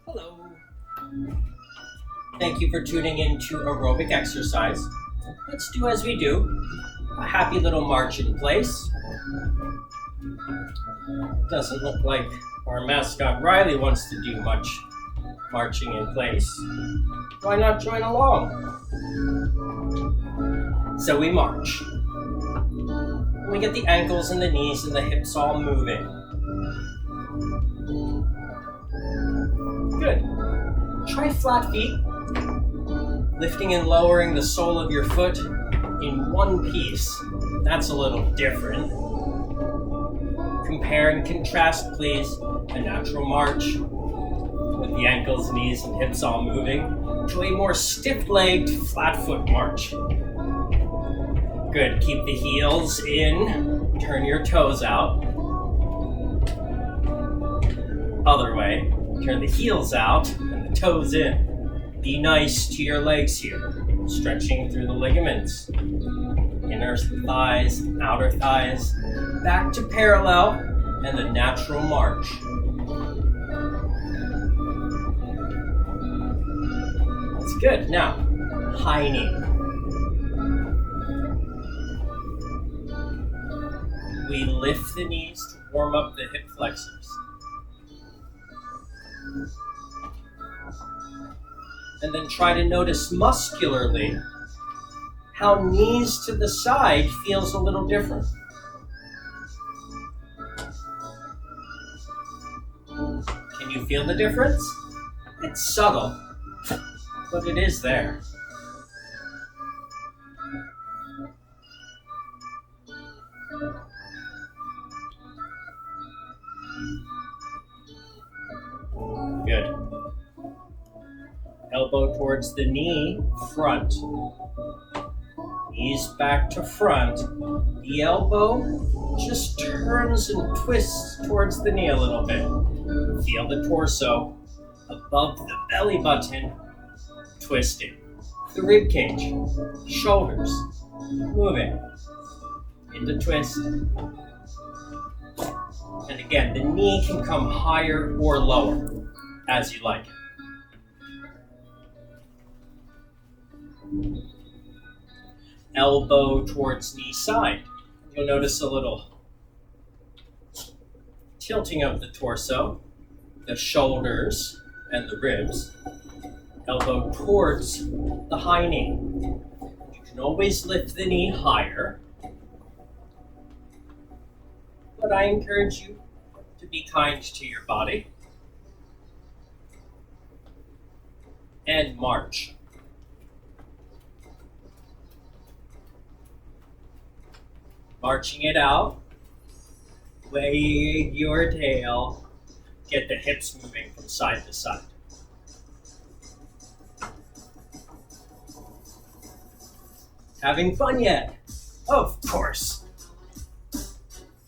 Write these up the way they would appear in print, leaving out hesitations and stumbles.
Hello. Thank you for tuning in to aerobic exercise. Let's do as we do. A happy little march in place. Doesn't look like our mascot Riley wants to do much marching in place. Why not join along? So we march. We get the ankles and the knees and the hips all moving. Good. Try flat feet. Lifting and lowering the sole of your foot in one piece. That's a little different. Compare and contrast, please, a natural march with the ankles, knees, and hips all moving to a more stiff-legged, flat-foot march. Good. Keep the heels in. Turn your toes out. Other way. Turn the heels out and the toes in. Be nice to your legs here. Stretching through the ligaments. Inner thighs, outer thighs. Back to parallel and the natural march. That's good. Now, high knee. We lift the knees to warm up the hip flexors. And then try to notice muscularly how knees to the side feels a little different. Can you feel the difference? It's subtle, but it is there. Good. Elbow towards the knee, front. Knees back to front. The elbow just turns and twists towards the knee a little bit. Feel the torso above the belly button, twisting. The rib cage, shoulders, moving into twist. And again, the knee can come higher or lower, as you like. Elbow towards knee side. You'll notice a little tilting of the torso, the shoulders, and the ribs. Elbow towards the high knee. You can always lift the knee higher, but I encourage you to be kind to your body. And march. Marching it out, wag your tail, get the hips moving from side to side. Having fun yet? Of course.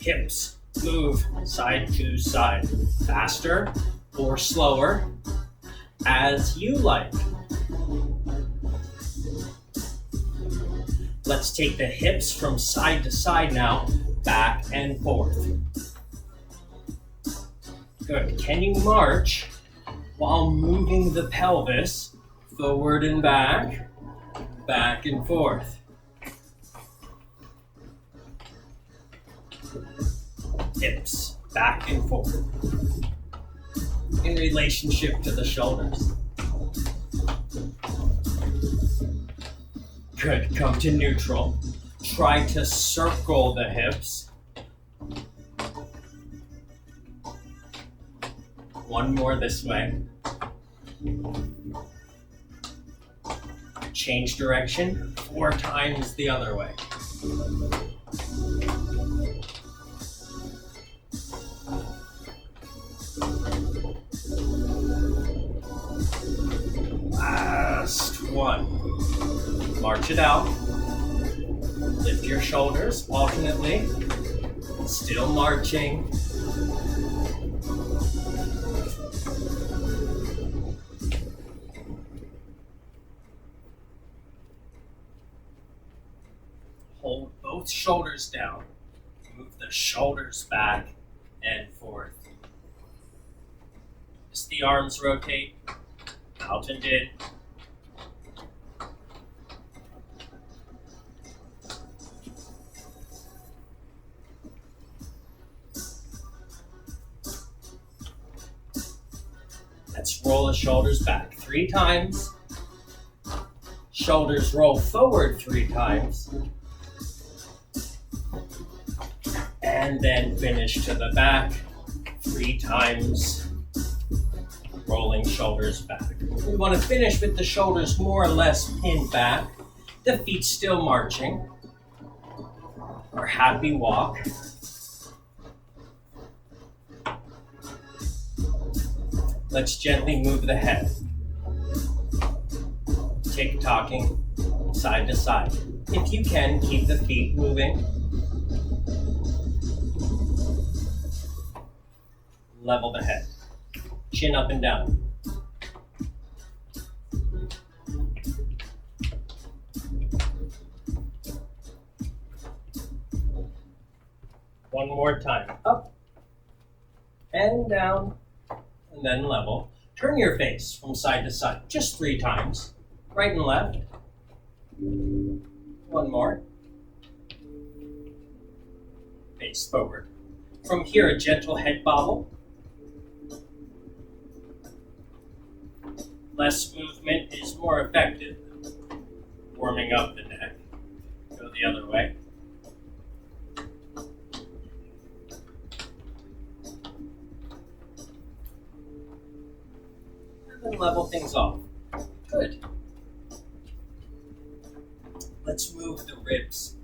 Hips move side to side, faster or slower, as you like. Let's take the hips from side to side now, back and forth. Good. Can you march while moving the pelvis forward and back and forth? Hips back and forth in relationship to the shoulders. Good. Come to neutral. Try to circle the hips. One more this way. Change direction 4 times the other way. Last one. March it out. Lift your shoulders alternately. Still marching. Hold both shoulders down. Move the shoulders back and forth. As the arms rotate, Alton did. Let's roll the shoulders back 3 times. Shoulders roll forward 3 times. And then finish to the back 3 times, rolling shoulders back. We want to finish with the shoulders more or less pinned back, the feet still marching. Our happy walk. Let's gently move the head. Tick-tocking side to side. If you can, keep the feet moving. Level the head. Chin up and down. One more time. Up and down, and then level. Turn your face from side to side, just 3 times. Right and left. One more. Face forward. From here, a gentle head bobble. Less movement is more effective. Warming up the neck. Go the other way. And then level things off. Good. Let's move the ribs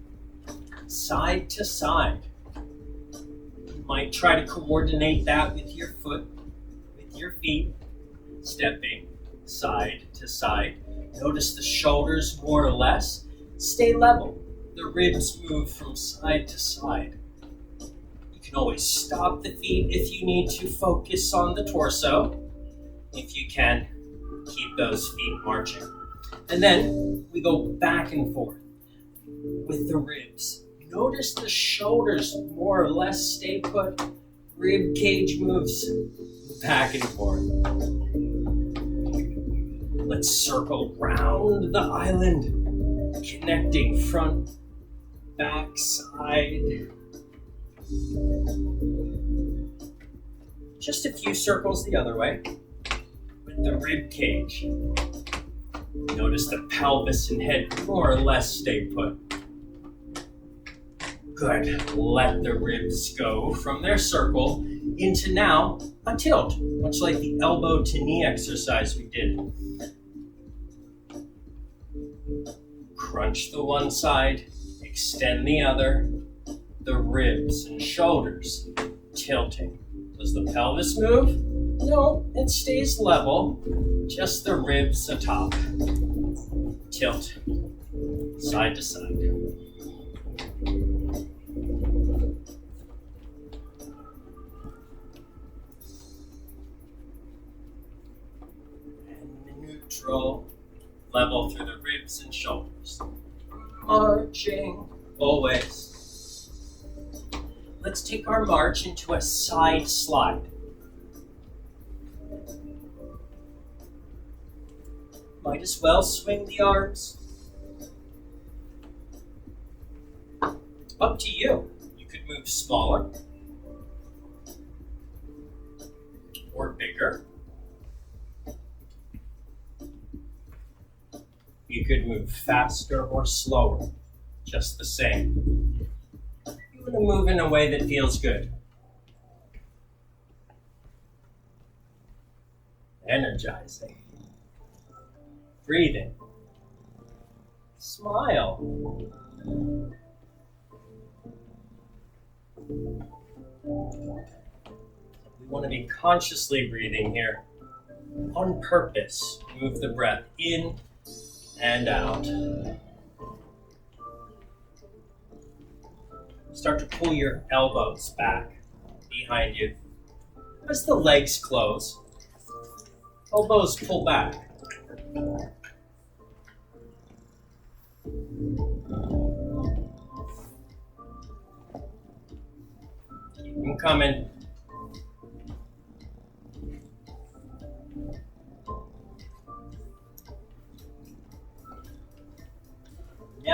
side to side. You might try to coordinate that with your foot, with your feet, stepping side to side. Notice the shoulders more or less stay level. The ribs move from side to side. You can always stop the feet if you need to focus on the torso. If you can, keep those feet marching. And then we go back and forth with the ribs. Notice the shoulders more or less stay put. Rib cage moves back and forth. Let's circle round the island, connecting front, back, side. Just a few circles the other way with the rib cage. Notice the pelvis and head more or less stay put. Good. Let the ribs go from their circle into now a tilt, much like the elbow to knee exercise we did. Crunch the one side, extend the other, the ribs and shoulders tilting. Does the pelvis move? No, it stays level, just the ribs atop. Tilt, side to side. And neutral, level through the ribs and shoulders. Marching, always. Let's take our march into a side slide. Might as well swing the arms. Up to you. You could move smaller or bigger. You could move faster or slower, just the same. You want to move in a way that feels good. Energizing. Breathing. Smile. We want to be consciously breathing here. On purpose, move the breath in and out. Start to pull your elbows back behind you. As the legs close, elbows pull back. Keep them coming.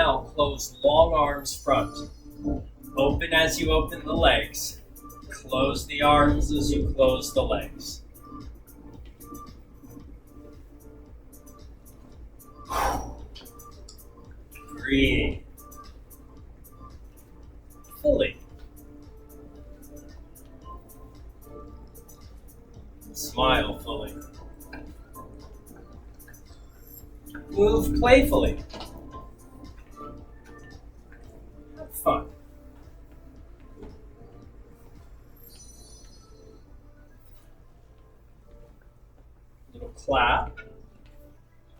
Now close long arms front. Open as you open the legs. Close the arms as you close the legs. Breathe. Fully. Smile fully. Move playfully. Have fun. Little clap.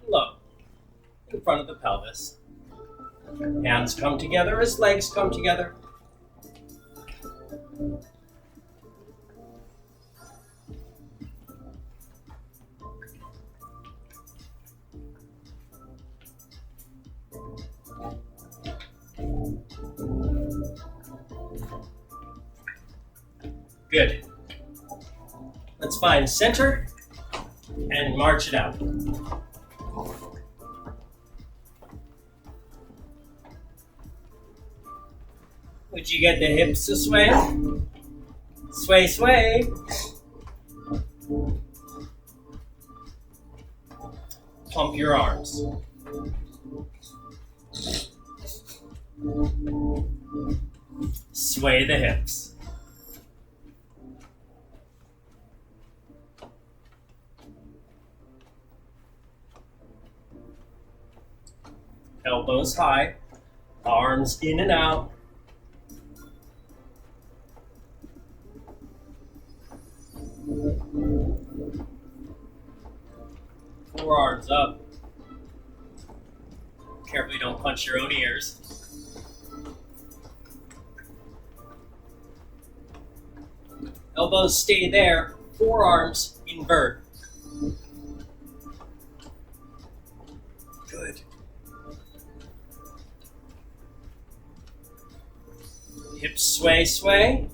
Low. In front of the pelvis. Hands come together as legs come together. Good. Let's find center and march it out. Would you get the hips to sway? Sway, sway. Pump your arms. Sway the hips. Elbows high, arms in and out. Forearms up. Carefully don't punch your own ears. Elbows stay there, forearms invert. Good. Hips sway, sway.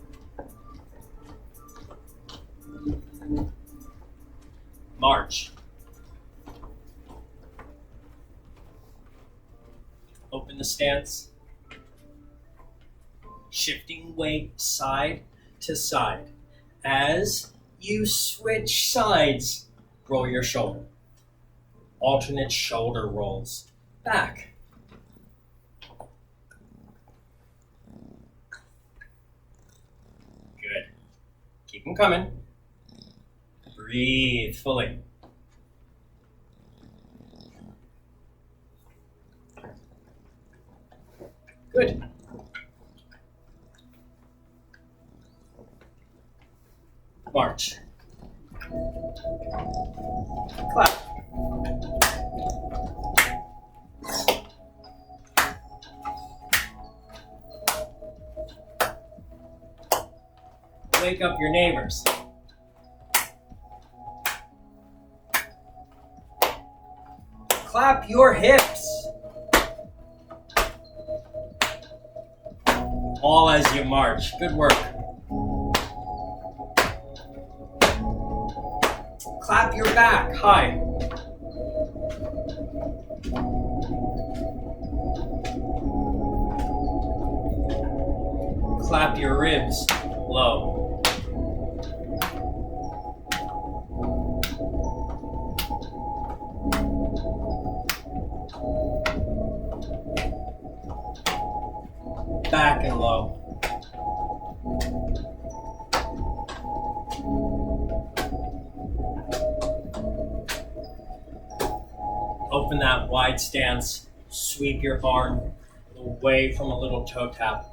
March. Open the stance. Shifting weight side to side. As you switch sides, roll your shoulder. Alternate shoulder rolls. Back. Good. Keep them coming. Breathe fully. Good. March. Clap. Wake up your neighbors. Clap your hips. All as you march. Good work. Clap your back high. Clap your ribs low. Back and low. Open that wide stance. Sweep your arm away from a little toe tap.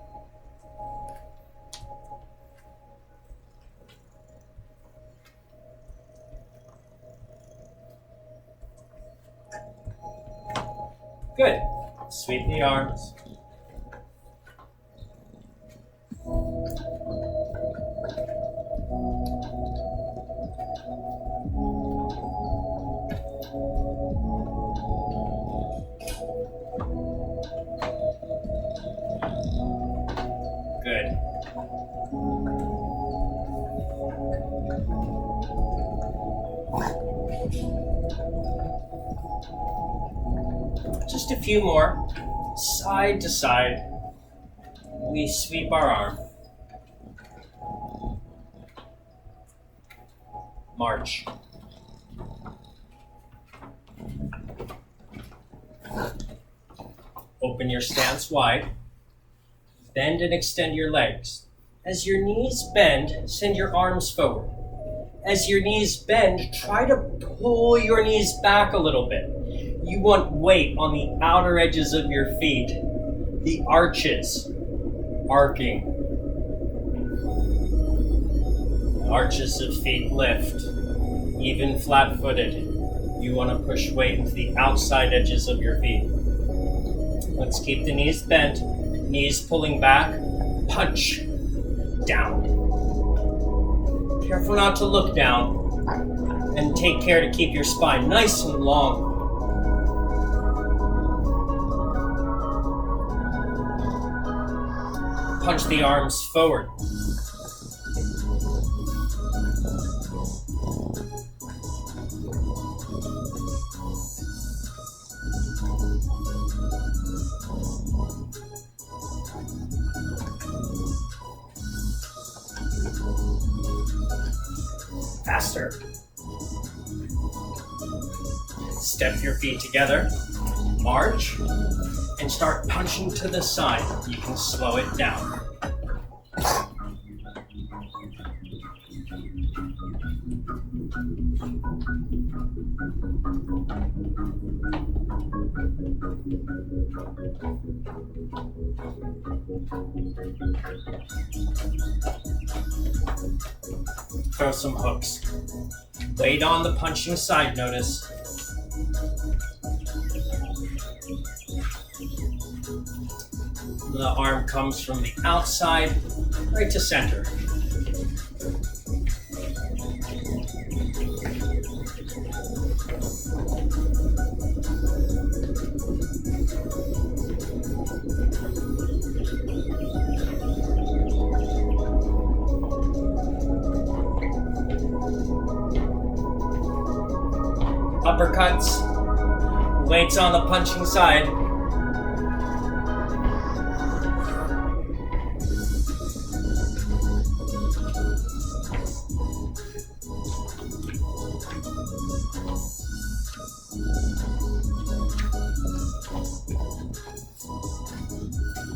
Good. Sweep the arms. Good. Just a few more. Side to side, we sweep our arm. March. Open your stance wide. Bend and extend your legs. As your knees bend, send your arms forward. As your knees bend, try to pull your knees back a little bit. You want weight on the outer edges of your feet, the arches, arcing. Arches of feet lift, even flat-footed. You want to push weight into the outside edges of your feet. Let's keep the knees bent, knees pulling back, punch, down. Careful not to look down, and take care to keep your spine nice and long. Punch the arms forward. Faster. Step your feet together, march, and start punching to the side. You can slow it down. Throw some hooks. Weight on the punching side, notice. The arm comes from the outside right to center. Uppercuts. Weights on the punching side.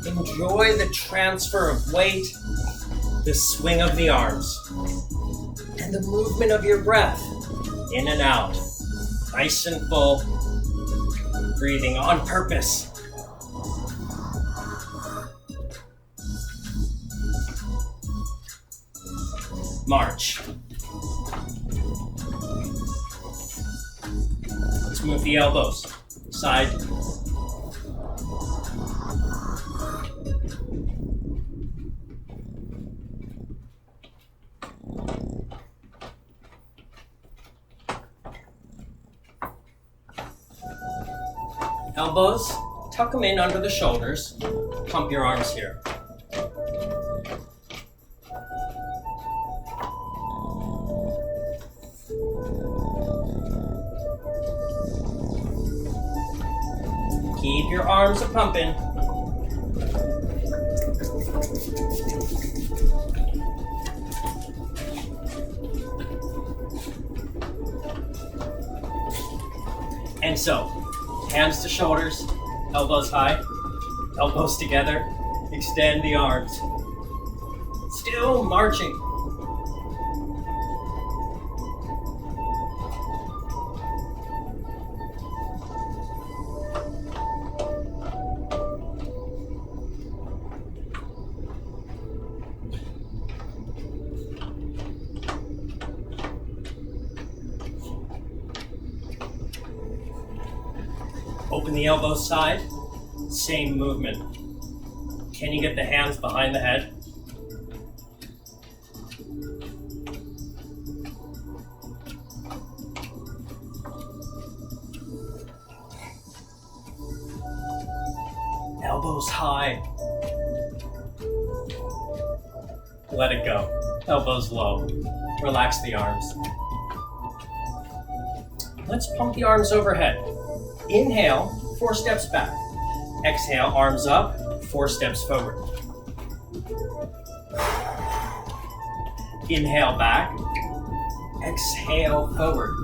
Enjoy the transfer of weight, the swing of the arms, and the movement of your breath in and out. Nice and full, breathing on purpose. March. Let's move the elbows side. Elbows, tuck them in under the shoulders. Pump your arms here. Keep your arms a-pumping. And so, hands to shoulders, elbows high, elbows together, extend the arms. Still marching. Open the elbows side, same movement. Can you get the hands behind the head? Elbows high. Let it go. Elbows low. Relax the arms. Let's pump the arms overhead. Inhale, 4 steps back. Exhale, arms up, 4 steps forward. Inhale back. Exhale forward.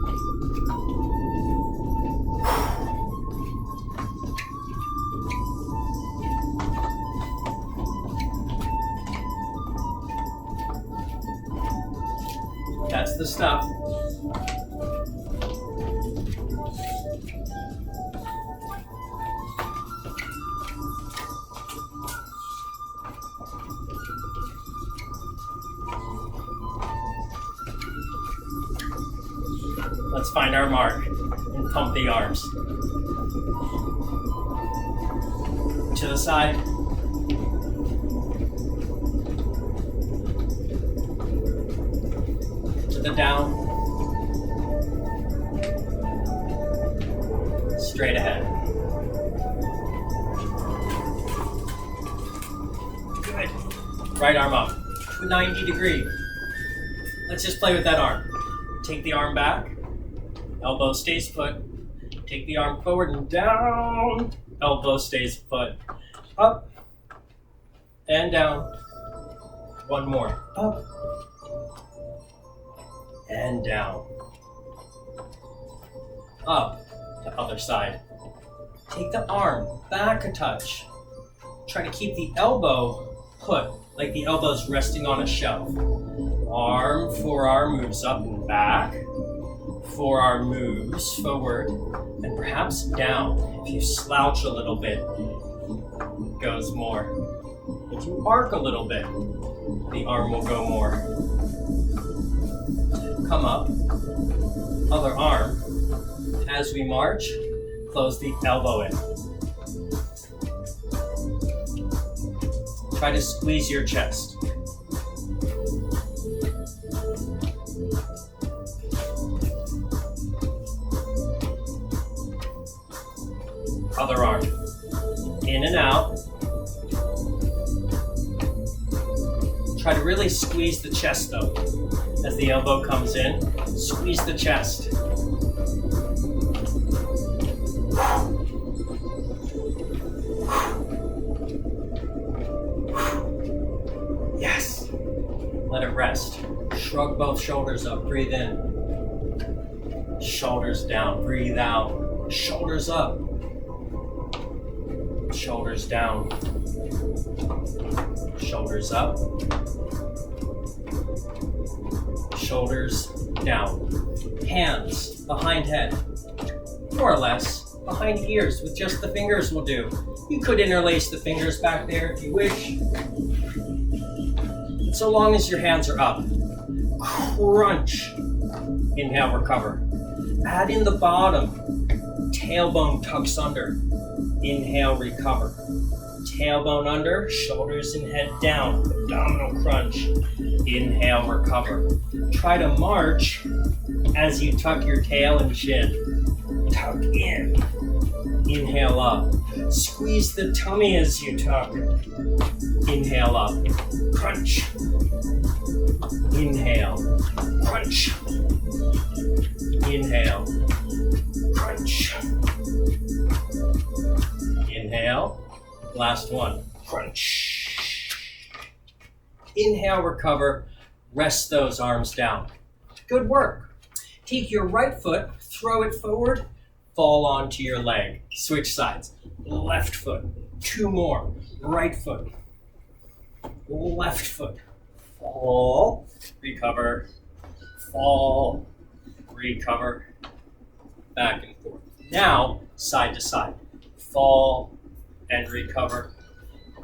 That's the stuff. Let's find our mark and pump the arms. To the side. To the down. Straight ahead. Good. Right arm up to 90 degree. Let's just play with that arm. Take the arm back. Elbow stays put. Take the arm forward and down. Elbow stays put. Up and down. One more. Up and down. Up to other side. Take the arm back a touch. Try to keep the elbow put, like the elbow's resting on a shelf. Arm, forearm moves up and back. Forearm moves forward and perhaps down. If you slouch a little bit, it goes more. If you arc a little bit, the arm will go more. Come up, other arm. As we march, close the elbow in. Try to squeeze your chest. Other arm. In and out. Try to really squeeze the chest though. As the elbow comes in, squeeze the chest. Yes. Let it rest. Shrug both shoulders up. Breathe in. Shoulders down. Breathe out. Shoulders up. Shoulders down. Shoulders up. Shoulders down. Hands behind head. More or less behind ears with just the fingers will do. You could interlace the fingers back there if you wish. So long as your hands are up. Crunch. Inhale, recover. Add in the bottom. Tailbone tucks under. Inhale, recover. Tailbone under, shoulders and head down. Abdominal crunch. Inhale, recover. Try to march as you tuck your tail and chin. Tuck in. Inhale up. Squeeze the tummy as you tuck. Inhale up. Crunch. Inhale. Crunch. Inhale. Crunch. Inhale. Last one. Crunch. Inhale, recover. Rest those arms down. Good work. Take your right foot, throw it forward, fall onto your leg. Switch sides. Left foot. 2 more. Right foot. Left foot. Fall. Recover. Fall. Recover. Back and forth. Now, side to side. Fall and recover.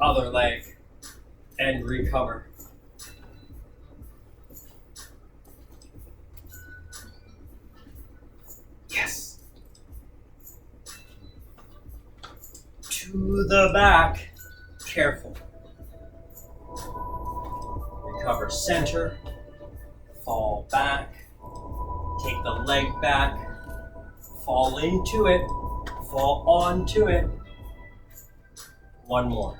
Other leg and recover. Yes. To the back. Careful. Recover center. Fall back. Take the leg back. Fall into it. Fall onto it. One more.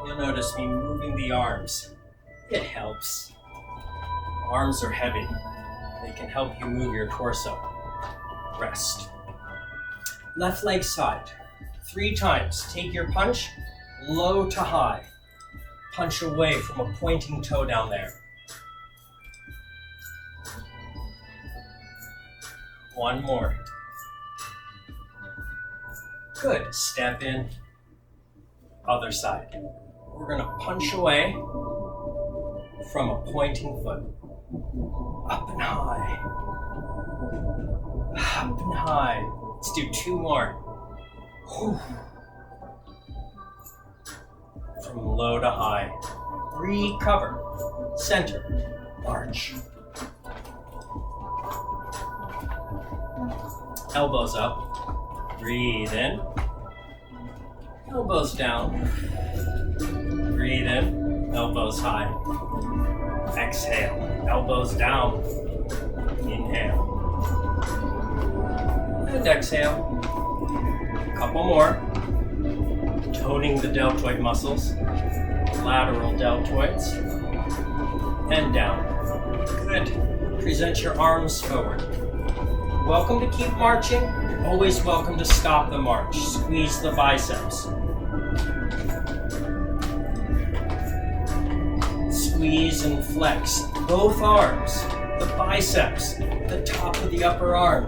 You'll notice me moving the arms. It helps. Arms are heavy. They can help you move your torso. Rest. Left leg side. 3 times. Take your punch, low to high. Punch away from a pointing toe down there. 1 more. Good. Step in. Other side. We're going to punch away from a pointing foot. Up and high. Up and high. Let's do 2 more. Whew. From low to high. Recover. Center. March. Elbows up. Breathe in. Elbows down. Breathe in. Elbows high. Exhale. Elbows down. Inhale. And exhale. A couple more. Toning the deltoid muscles. Lateral deltoids. And down. Good. Present your arms forward. Welcome to keep marching. Always welcome to stop the march. Squeeze the biceps. Squeeze and flex both arms, the biceps, the top of the upper arm.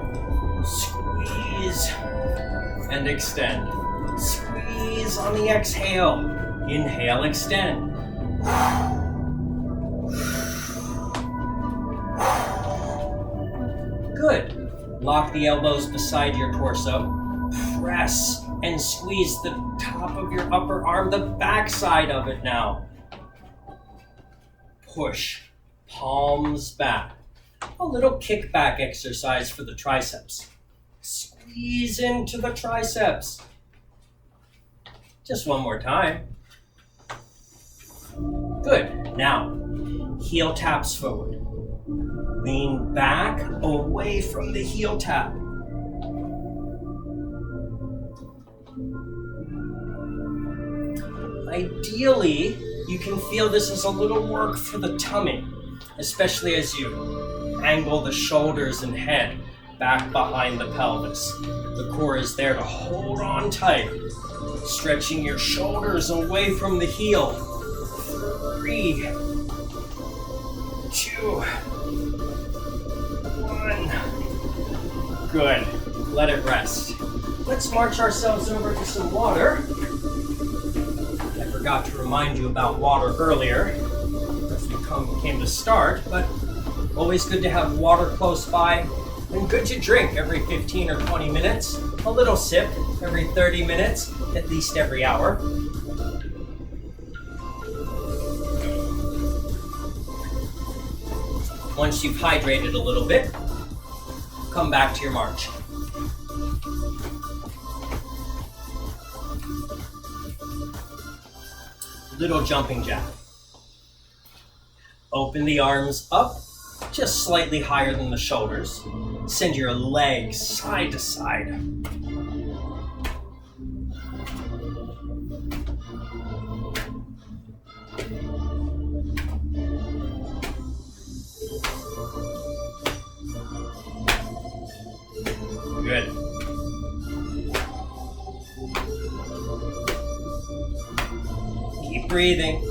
Squeeze and extend. Squeeze on the exhale. Inhale, extend. Good. Lock the elbows beside your torso. Press and squeeze the top of your upper arm, the back side of it now. Push, palms back. A little kickback exercise for the triceps. Squeeze into the triceps. Just 1 more time. Good. Now, heel taps forward. Lean back, away from the heel tap. Ideally, you can feel this as a little work for the tummy, especially as you angle the shoulders and head back behind the pelvis. The core is there to hold on tight, stretching your shoulders away from the heel. 3, 2, 1. Good. Let it rest. Let's march ourselves over to some water. I forgot to remind you about water earlier as we came to start, but always good to have water close by and good to drink every 15 or 20 minutes. A little sip every 30 minutes, at least every hour. Once you've hydrated a little bit, come back to your march. Little jumping jack. Open the arms up, just slightly higher than the shoulders. Send your legs side to side. Good. Keep breathing.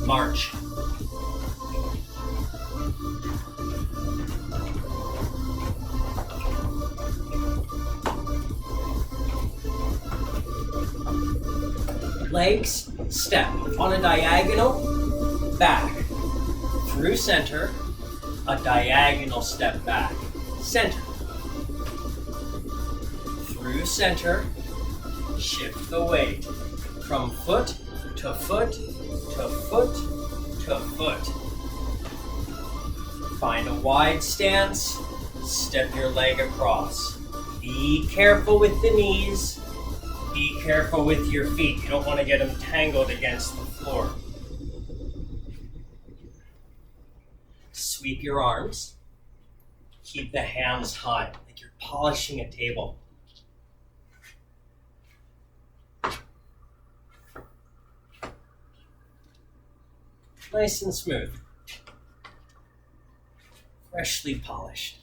March. Legs, step on a diagonal, back, through center, a diagonal step back, center, through center, shift the weight from foot to foot to foot to foot. Find a wide stance, step your leg across. Be careful with the knees. Be careful with your feet. You don't want to get them tangled against the floor. Sweep your arms. Keep the hands high, like you're polishing a table. Nice and smooth. Freshly polished.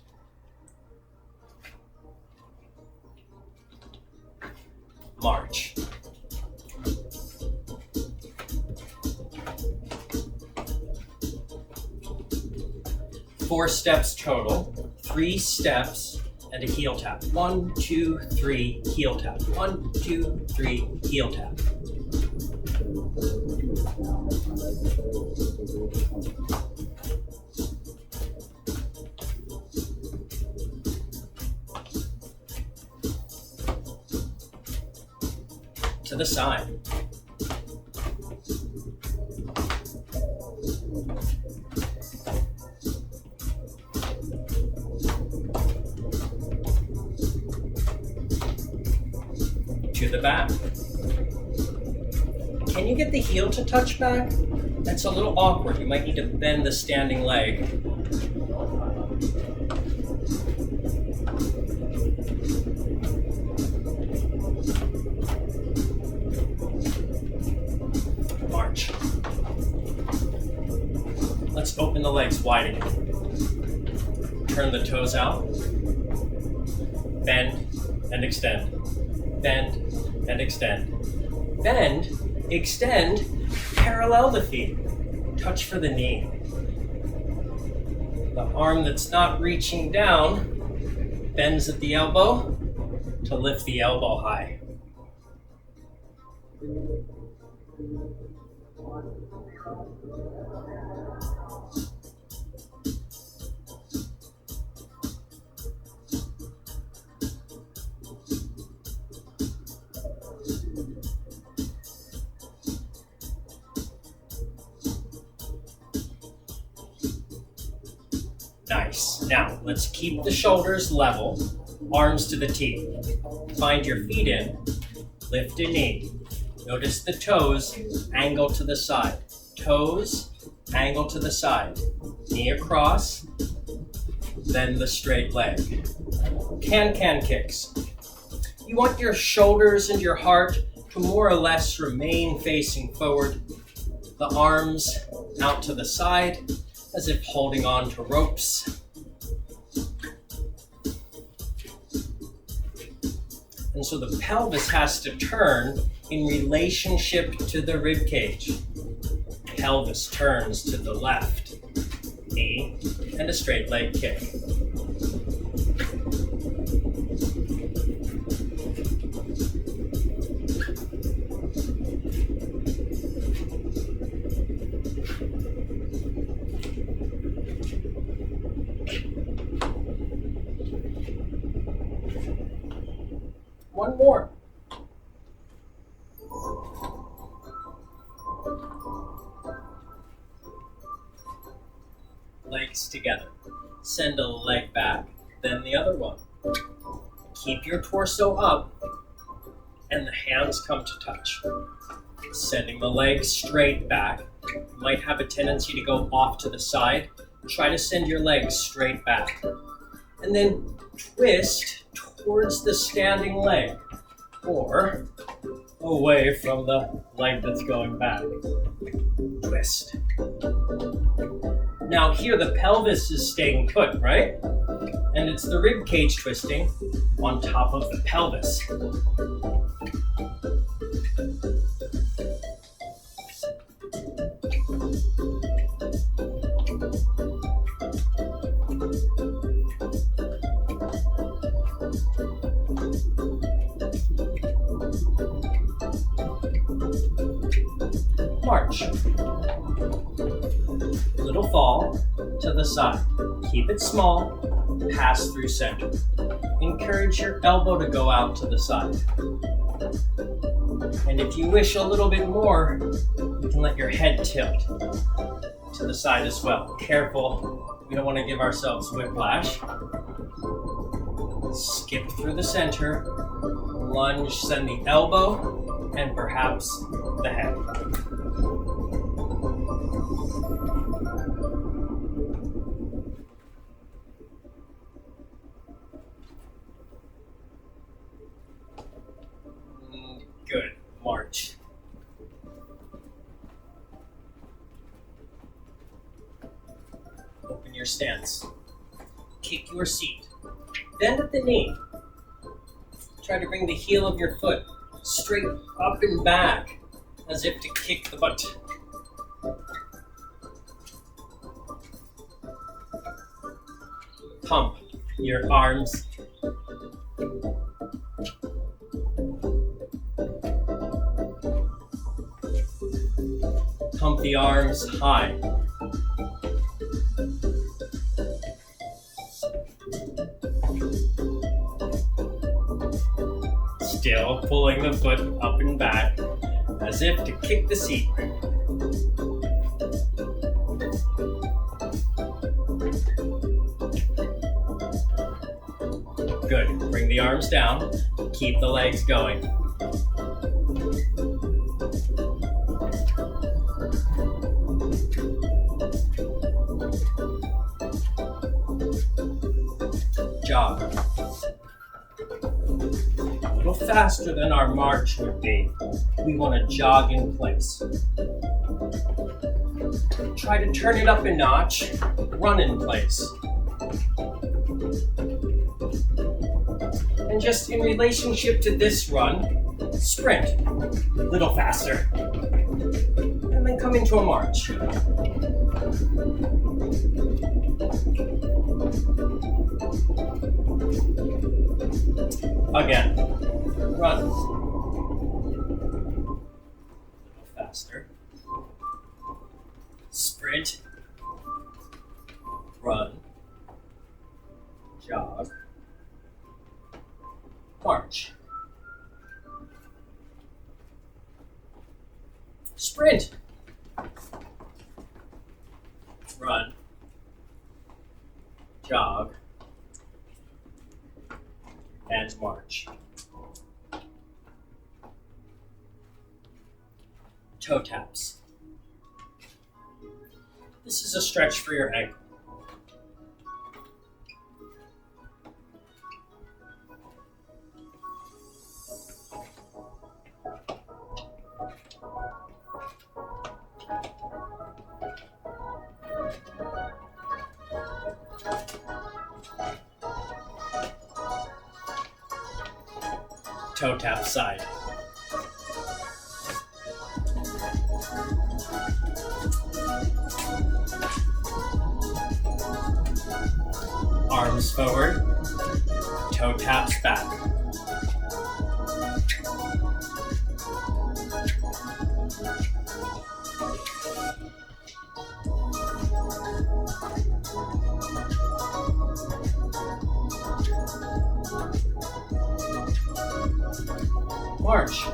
March. Four steps total, 3 steps, and a heel tap. 1, 2, 3, heel tap. 1, 2, 3, heel tap. To the side. To the back. Can you get the heel to touch back? That's a little awkward. You might need to bend the standing leg. March. Let's open the legs wide again. Turn the toes out. Bend and extend. Bend and extend. Bend, extend, parallel the feet. Touch for the knee. The arm that's not reaching down bends at the elbow to lift the elbow high. Nice. Now, let's keep the shoulders level, arms to the teeth. Find your feet in, lift a knee. Notice the toes, angle to the side. Toes, angle to the side. Knee across, then the straight leg. Can-can kicks. You want your shoulders and your heart to more or less remain facing forward. The arms out to the side, as if holding on to ropes. And so the pelvis has to turn in relationship to the rib cage. Pelvis turns to the left. Knee and a straight leg kick. One more. Legs together. Send a leg back, then the other one. Keep your torso up, and the hands come to touch. Sending the legs straight back. You might have a tendency to go off to the side. Try to send your legs straight back. And then twist towards the standing leg, or away from the leg that's going back. Twist. Now here the pelvis is staying put, right? And it's the rib cage twisting on top of the pelvis. March. Little fall to the side. Keep it small, pass through center. Encourage your elbow to go out to the side. And if you wish a little bit more, you can let your head tilt to the side as well. Careful, we don't want to give ourselves whiplash. Skip through the center, lunge, send the elbow, and perhaps the head. Open your stance. Kick your seat. Bend at the knee. Try to bring the heel of your foot straight up and back, as if to kick the butt. Pump your arms. Pump the arms high. Still pulling the foot up and back, as if to kick the seat. Good. Bring the arms down. Keep the legs going. Jog. A little faster than our march would be. We want to jog in place. Try to turn it up a notch. Run in place. And just in relationship to this run, sprint. A little faster. And then come into a march. Again, run. A little faster. Sprint. Run. Jog. March. Sprint. Run. Jog. And march. Toe taps. This is a stretch for your ankle. Toe tap side. Arms forward, toe taps back. March.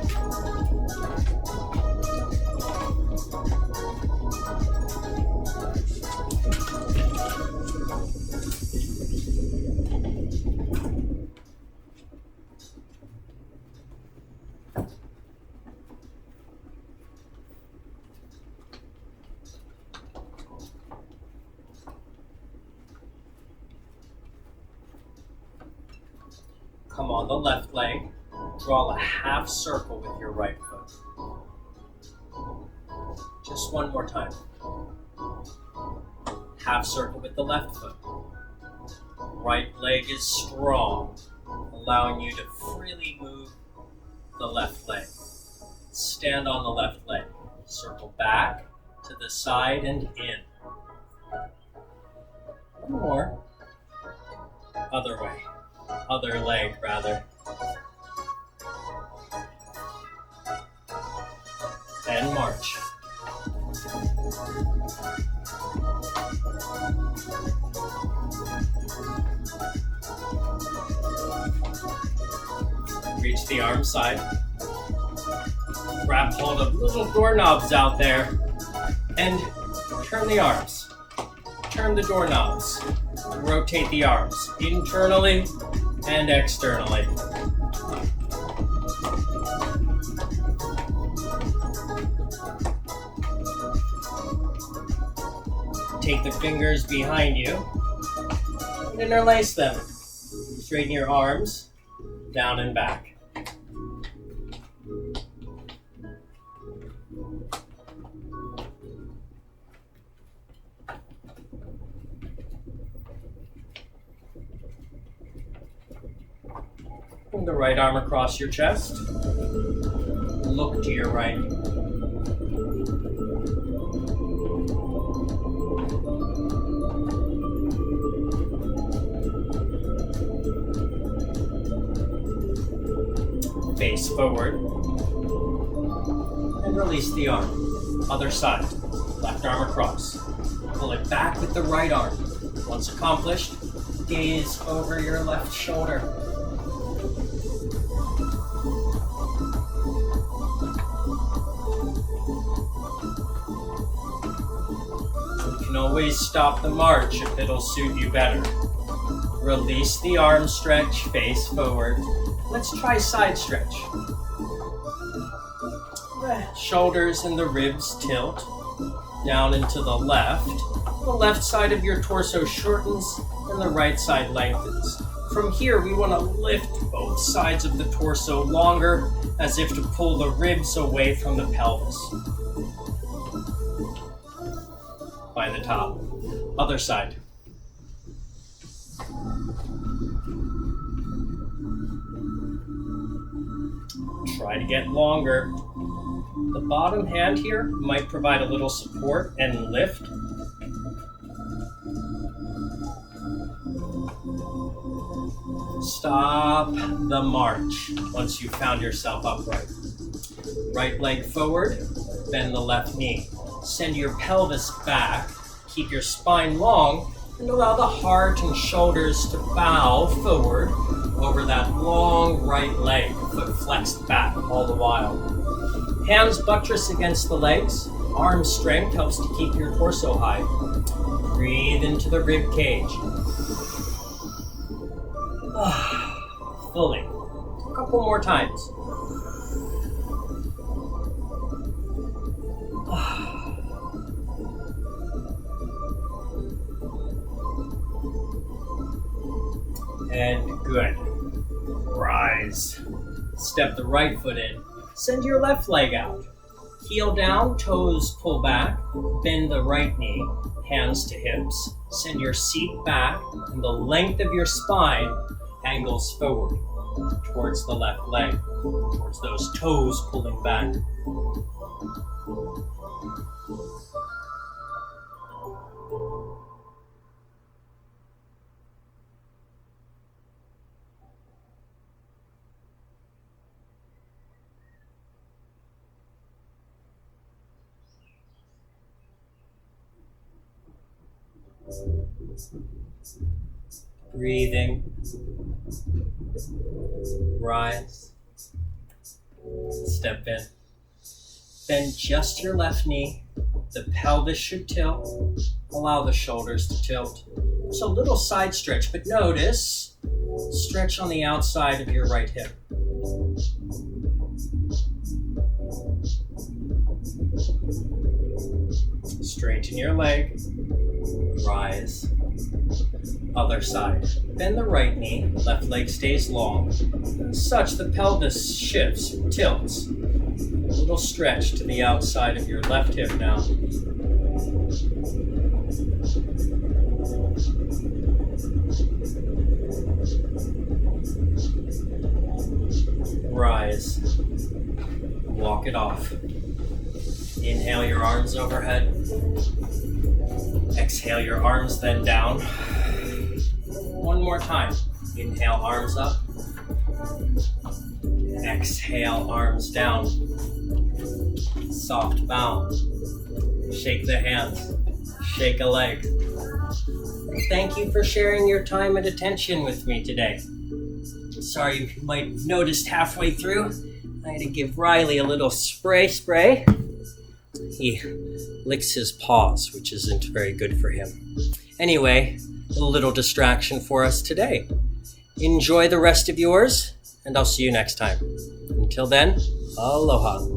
Come on the left leg. Draw a half circle with your right foot. Just one more time. Half circle with the left foot. Right leg is strong, allowing you to freely move the left leg. Stand on the left leg. Circle back to the side and in. One more. Other way. Other leg, rather. And march. Reach the arm side. Grab hold of little doorknobs out there and turn the arms. Turn the doorknobs. Rotate the arms internally and externally. Take the fingers behind you and interlace them. Straighten your arms down and back. Bring the right arm across your chest. Look to your right. Face forward. And release the arm. Other side. Left arm across. Pull it back with the right arm. Once accomplished, gaze over your left shoulder. You can always stop the march if it'll suit you better. Release the arm stretch, face forward. Let's try side stretch. The shoulders and the ribs tilt down into the left. The left side of your torso shortens and the right side lengthens. From here, we want to lift both sides of the torso longer, as if to pull the ribs away from the pelvis. By the top. Other side. Try to get longer. The bottom hand here might provide a little support and lift. Stop the march once you've found yourself upright. Right leg forward, bend the left knee. Send your pelvis back, keep your spine long, and allow the heart and shoulders to bow forward over that long right leg, foot flexed back all the while. Hands buttress against the legs. Arm strength helps to keep your torso high. Breathe into the rib cage. Fully. A couple more times. And good. Rise. Step the right foot in. Send your left leg out. Heel down, toes pull back. Bend the right knee, hands to hips. Send your seat back, and the length of your spine angles forward towards the left leg, towards those toes pulling back. Breathing. Rise. Step in. Bend just your left knee. The pelvis should tilt. Allow the shoulders to tilt. It's a little side stretch, but notice, stretch on the outside of your right hip. Straighten your leg. Rise. Other side. Bend the right knee, left leg stays long. As such, the pelvis shifts, tilts. A little stretch to the outside of your left hip now. Rise. Walk it off. Inhale your arms overhead. Exhale your arms then down. One more time. Inhale, arms up. Exhale, arms down. Soft bow. Shake the hands. Shake a leg. Thank you for sharing your time and attention with me today. Sorry you might have noticed halfway through, I had to give Riley a little spray. He licks his paws, which isn't very good for him. Anyway, a little distraction for us today. Enjoy the rest of yours, and I'll see you next time. Until then, aloha.